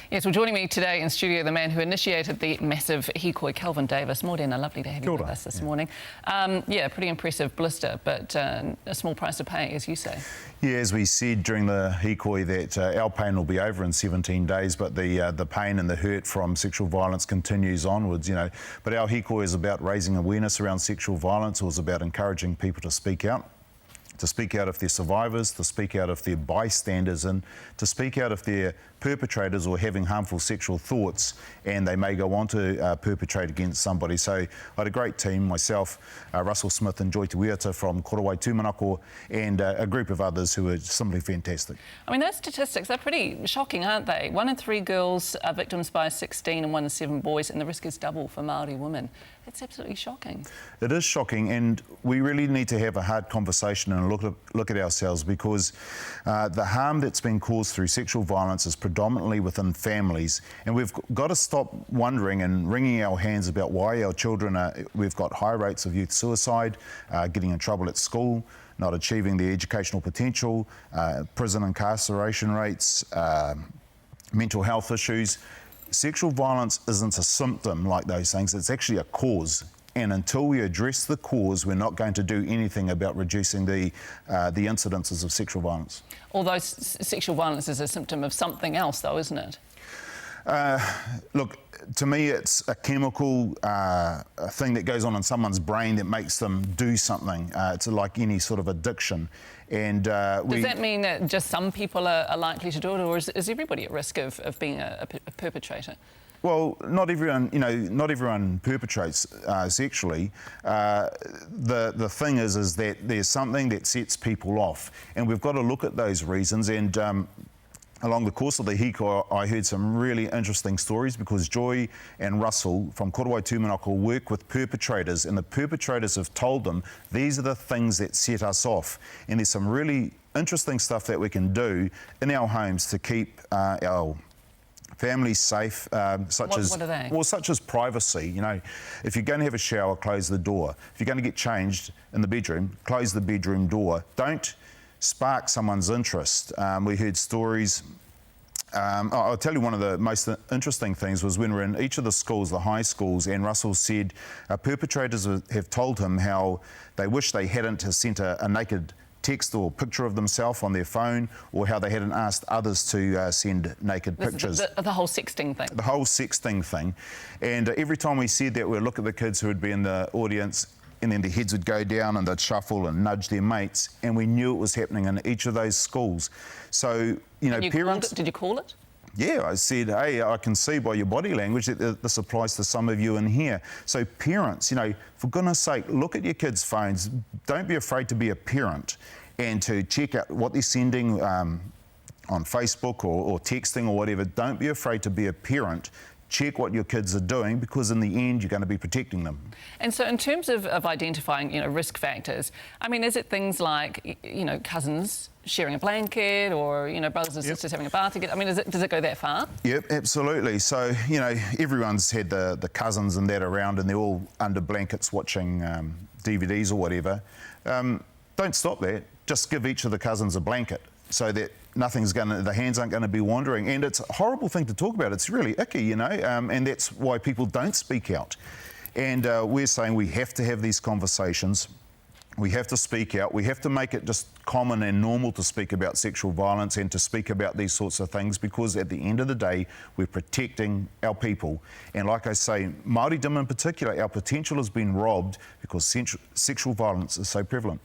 Yes, well, joining me today in studio, the man who initiated the massive hīkoi, Kelvin Davis. Morena, lovely to have you with us this morning. Yeah, pretty impressive blister, but a small price to pay, as you say. Yeah, as we said during the hīkoi that our pain will be over in 17 days, but the pain and the hurt from sexual violence continues onwards, But our hīkoi is about raising awareness around sexual violence. It was about encouraging people to speak out if they're survivors, to speak out if they're bystanders, and to speak out if they're perpetrators or having harmful sexual thoughts and they may go on to perpetrate against somebody. So I had a great team, myself, Russell Smith and Joy Tuiata from Tokerau Tūmanako, and a group of others who are simply fantastic. I mean, those statistics are pretty shocking, aren't they? 1 in 3 girls are victims by 16 and 1 in 7 boys, and the risk is double for Māori women. That's absolutely shocking. It is shocking, and we really need to have a hard conversation and look at ourselves, because the harm that's been caused through sexual violence is predominantly within families, and we've got to stop wondering and wringing our hands about why our children we've got high rates of youth suicide, getting in trouble at school, not achieving their educational potential, prison incarceration rates, mental health issues. Sexual violence isn't a symptom like those things, it's actually a cause. And until we address the cause, we're not going to do anything about reducing the incidences of sexual violence. Although sexual violence is a symptom of something else, though, isn't it? Look, to me, it's a chemical thing that goes on in someone's brain that makes them do something. It's like any sort of addiction. And does that mean that just some people are likely to do it, or is everybody at risk of being a perpetrator? Well, not everyone, not everyone perpetrates sexually. The thing is that there's something that sets people off, and we've got to look at those reasons. And along the course of the hīkoi, I heard some really interesting stories, because Joy and Russell from Tokerau Tūmanako work with perpetrators, and the perpetrators have told them these are the things that set us off. And there's some really interesting stuff that we can do in our homes to keep our families safe, such as privacy. If you're going to have a shower, close the door. If you're going to get changed in the bedroom, close the bedroom door. Don't spark someone's interest. We heard stories. I'll tell you, one of the most interesting things was when we're in each of the schools, the high schools, and Russell said perpetrators have told him how they wish they hadn't sent a naked text or picture of themselves on their phone, or how they hadn't asked others to send naked pictures. The whole sexting thing. The whole sexting thing. And every time we said that, we'd look at the kids who would be in the audience, and then their heads would go down and they'd shuffle and nudge their mates, and we knew it was happening in each of those schools. So, parents... Did you call it? Yeah, I said, hey, I can see by your body language that this applies to some of you in here. So parents, for goodness sake, look at your kids' phones. Don't be afraid to be a parent and to check out what they're sending on Facebook or texting or whatever. Don't be afraid to be a parent. Check what your kids are doing, because in the end you're going to be protecting them. And so in terms of identifying risk factors, I mean, is it things like cousins sharing a blanket, or brothers and sisters having a bath together? I mean, does it go that far? Yep, absolutely. So everyone's had the cousins and that around, and they're all under blankets watching DVDs or whatever. Don't stop that. Just give each of the cousins a blanket, so that the hands aren't going to be wandering. And it's a horrible thing to talk about. It's really icky, and that's why people don't speak out. And we're saying we have to have these conversations. We have to speak out. We have to make it just common and normal to speak about sexual violence and to speak about these sorts of things, because at the end of the day, we're protecting our people. And like I say, Māoridom in particular, our potential has been robbed because sexual violence is so prevalent.